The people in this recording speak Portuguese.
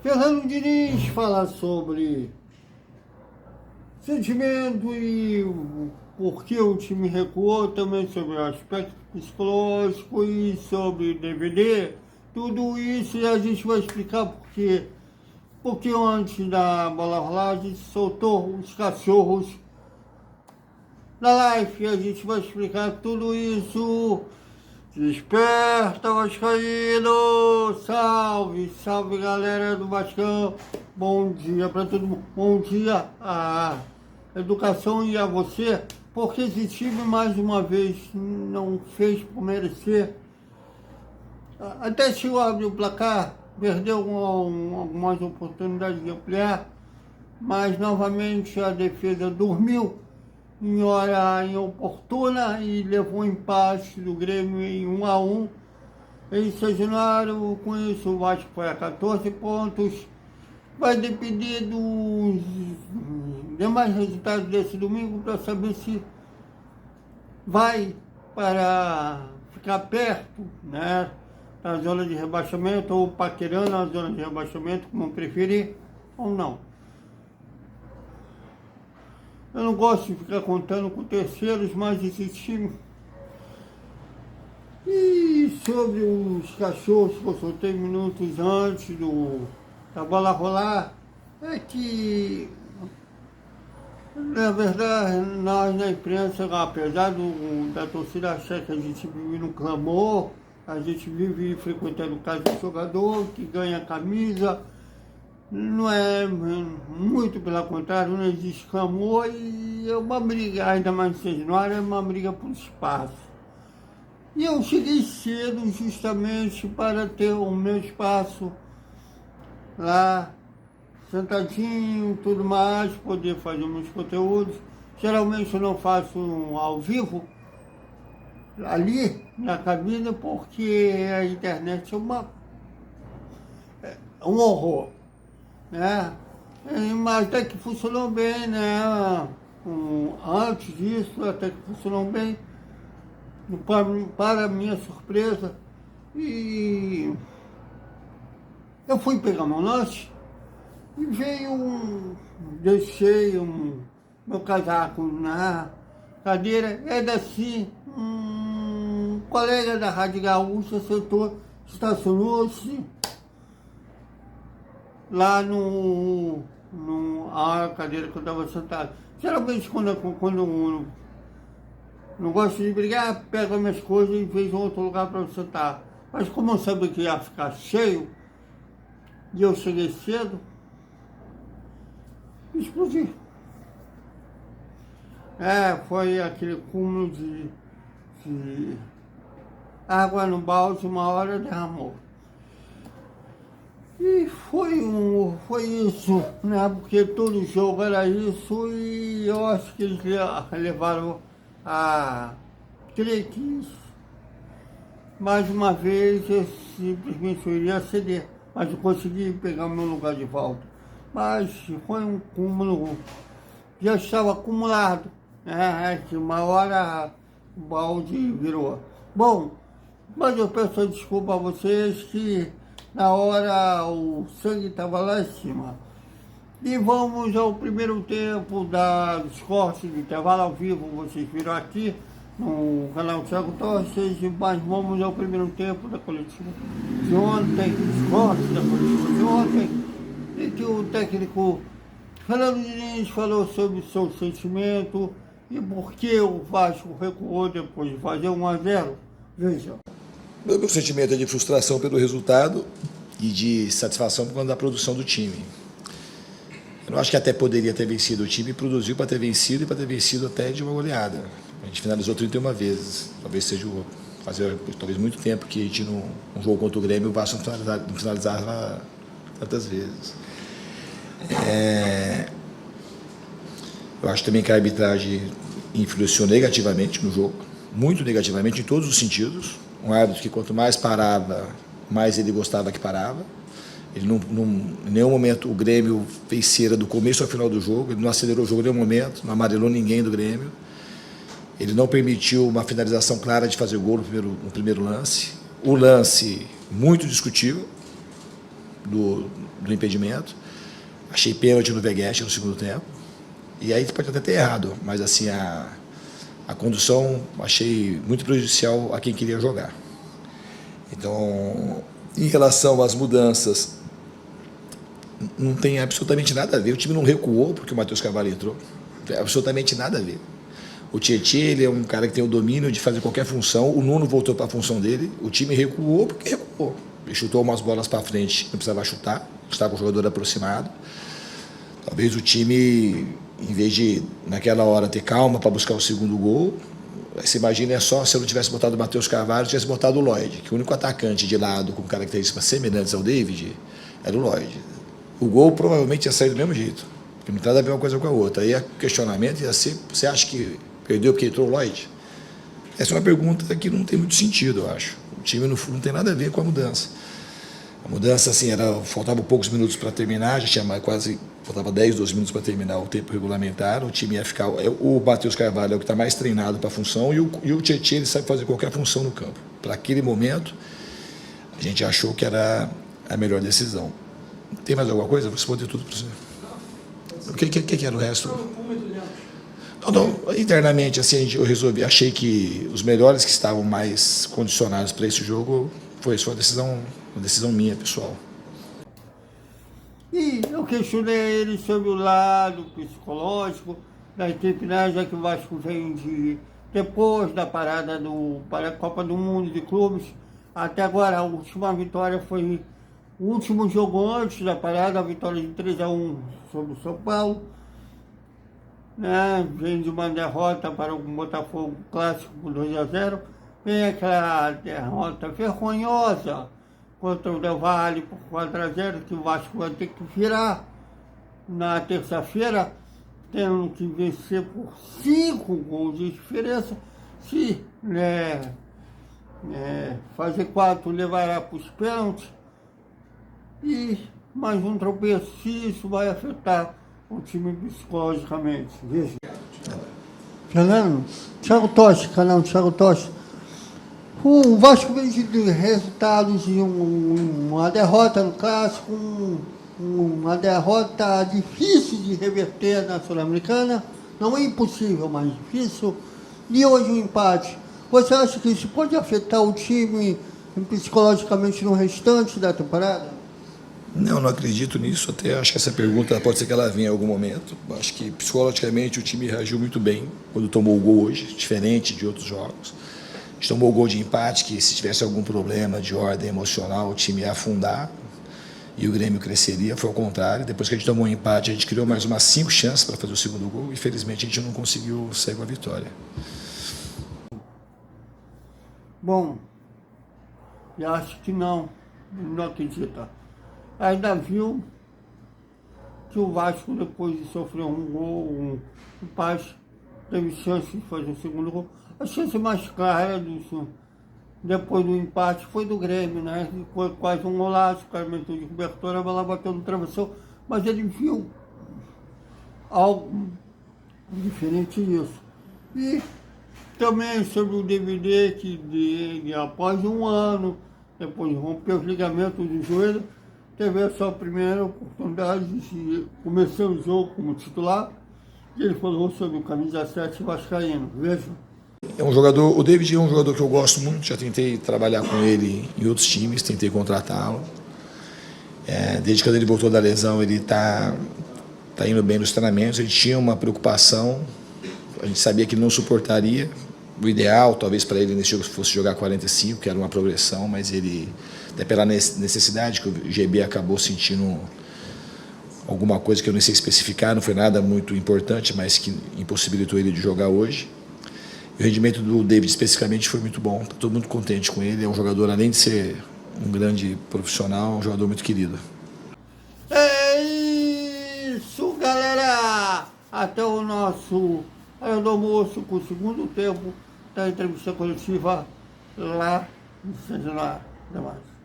Fernando Diniz fala sobre sentimento e por que o time recuou, também sobre o aspecto psicológico e sobre o DVD. Tudo isso a gente vai explicar porque antes da bola rolar a gente soltou os cachorros na live. A gente vai explicar tudo isso. Desperta, Vascaíno! Salve, salve galera do Vascão! Bom dia para todo mundo, bom dia à educação e a você, porque esse time mais uma vez não fez por merecer. Até chegou a abrir o placar, perdeu algumas oportunidades de ampliar, mas novamente a defesa dormiu em hora inoportuna e levou um empate do Grêmio em 1-1 em São Januário. Com isso o Vasco foi a 14 pontos. Vai depender dos demais resultados desse domingo para saber se vai para ficar perto, né, da zona de rebaixamento ou paquerando a zona de rebaixamento, como preferir, ou não. Eu não gosto de ficar contando com terceiros, mas esse time. E sobre os cachorros que eu soltei minutos antes da bola rolar, é que, na verdade, nós na imprensa, apesar da torcida achar que a gente vive no clamor, a gente vive frequentando casa de jogador que ganha camisa. Não é muito, pelo contrário, não existe clamor e é uma briga, ainda mais no São Januário, é uma briga por espaço. E eu cheguei cedo justamente para ter o meu espaço lá, sentadinho, tudo mais, poder fazer meus conteúdos. Geralmente eu não faço ao vivo, ali na cabine, porque a internet é um horror. Mas até que funcionou bem, né? Antes disso, até que funcionou bem, para minha surpresa. E eu fui pegar meu lanche e deixei meu casaco na cadeira, daqui, um colega da Rádio Gaúcha estacionou-se lá a cadeira que eu estava sentado. Geralmente quando eu não gosto de brigar, pego as minhas coisas e vejo outro lugar para eu sentar. Mas como eu sabia que ia ficar cheio, e eu cheguei cedo, explodi. Foi aquele cúmulo de água no balde, uma hora derramou. E foi isso, né? Porque todo jogo era isso e eu acho que eles levaram a crer que isso. Mais uma vez eu simplesmente iria ceder, mas eu consegui pegar o meu lugar de volta. Mas foi um cúmulo, já estava acumulado, né? Que uma hora o balde virou. Bom, mas eu peço desculpa a vocês que na hora o sangue estava lá em cima. E vamos ao primeiro tempo dos cortes do intervalo ao vivo, vocês viram aqui no canal Thiago Torres, mas vamos ao primeiro tempo da coletiva de ontem, os cortes da coletiva de ontem, em que o técnico Fernando Diniz falou sobre o seu sentimento e por que o Vasco recuou depois de fazer 1-0. Veja. Meu sentimento é de frustração pelo resultado e de satisfação por conta da produção do time. Eu não acho que até poderia ter vencido o time, produziu para ter vencido e para ter vencido até de uma goleada. A gente finalizou 31 vezes, talvez seja fazia talvez muito tempo que a gente num jogo contra o Grêmio o Vasco não finalizava tantas vezes. Eu acho também que a arbitragem influenciou negativamente no jogo, muito negativamente em todos os sentidos. Um árbitro que quanto mais parava, mais ele gostava que parava. Ele em nenhum momento o Grêmio fez cera do começo ao final do jogo, ele não acelerou o jogo em nenhum momento, não amarelou ninguém do Grêmio. Ele não permitiu uma finalização clara de fazer gol no primeiro lance. O lance muito discutível, do impedimento. Achei pênalti no Veguete no segundo tempo. E aí pode até ter errado, mas assim, a condução achei muito prejudicial a quem queria jogar. Então, em relação às mudanças, não tem absolutamente nada a ver. O time não recuou porque o Matheus Carvalho entrou. Não tem absolutamente nada a ver. O Tietê, ele é um cara que tem o domínio de fazer qualquer função. O Nuno voltou para a função dele. O time recuou porque recuou. Ele chutou umas bolas para frente, não precisava chutar. Estava com o jogador aproximado. Talvez o time, em vez de, naquela hora, ter calma para buscar o segundo gol, você imagina, é só se eu não tivesse botado o Matheus Carvalho, tivesse botado o Lloyd, que o único atacante de lado com características semelhantes ao David era o Lloyd. O gol provavelmente ia sair do mesmo jeito, porque não tem nada a ver uma coisa com a outra. Aí o questionamento ia ser, você acha que perdeu porque entrou o Lloyd? Essa é uma pergunta que não tem muito sentido, eu acho. O time não tem nada a ver com a mudança. A mudança, assim, faltavam poucos minutos para terminar, já tinha faltava 10, 12 minutos para terminar o tempo regulamentar, o time ia ficar, o Matheus Carvalho é o que está mais treinado para a função e o Tietê, ele sabe fazer qualquer função no campo. Para aquele momento, a gente achou que era a melhor decisão. Tem mais alguma coisa? Vou responder tudo para você. O que era o resto? Não, internamente, assim, eu resolvi, achei que os melhores que estavam mais condicionados para esse jogo foi uma decisão minha, pessoal. E eu questionei ele sobre o lado psicológico da equipe, né, já que o Vasco vem depois da parada para a Copa do Mundo de Clubes. Até agora, a última vitória foi o último jogo antes da parada, a vitória de 3-1 sobre o São Paulo. Né, vem de uma derrota para o Botafogo clássico por 2-0. Vem aquela derrota vergonhosa contra o Del Valle por 4-0, que o Vasco vai ter que virar na terça-feira, tendo que vencer por 5 gols de diferença. Se fazer 4 levará para os pênaltis, e mais um tropeço, se isso vai afetar o time psicologicamente. Veja. Fernando, Thiago Tocha, canal Thiago Tocha. O Vasco vem de resultados de uma derrota no clássico, uma derrota difícil de reverter na Sul-Americana, não é impossível, mas difícil, e hoje um empate. Você acha que isso pode afetar o time psicologicamente no restante da temporada? Não acredito nisso, até acho que essa pergunta pode ser que ela venha em algum momento. Acho que psicologicamente o time reagiu muito bem quando tomou o gol hoje, diferente de outros jogos. A gente tomou o gol de empate, que se tivesse algum problema de ordem emocional, o time ia afundar e o Grêmio cresceria. Foi ao contrário, depois que a gente tomou o empate, a gente criou mais umas 5 chances para fazer o segundo gol e infelizmente a gente não conseguiu sair com a vitória. Bom, eu acho que não acredita. Ainda viu que o Vasco, depois de sofrer um gol, um empate, teve chance de fazer o segundo gol. A chance mais clara disso, depois do empate, foi do Grêmio, né? Foi quase um golaço, o cara meteu de cobertura, a bola bateu no travessão, mas ele viu algo diferente disso. E também sobre o DVD que dele, após um ano, depois de romper os ligamentos do joelho, teve a sua primeira oportunidade de começar o jogo como titular, e ele falou sobre o camisa 7 vascaíno. Veja. O David é um jogador que eu gosto muito, já tentei trabalhar com ele em outros times, tentei contratá-lo. Desde quando ele voltou da lesão, ele está indo bem nos treinamentos. Ele tinha uma preocupação, a gente sabia que ele não suportaria. O ideal, talvez para ele nesse jogo, fosse jogar 45, que era uma progressão, mas ele, até pela necessidade que o GB acabou sentindo alguma coisa que eu não sei especificar, não foi nada muito importante, mas que impossibilitou ele de jogar hoje. O rendimento do David especificamente foi muito bom, estou muito contente com ele. É um jogador, além de ser um grande profissional, um jogador muito querido. É isso, galera! Até o nosso almoço com o segundo tempo da entrevista coletiva lá em São Januário. Até mais.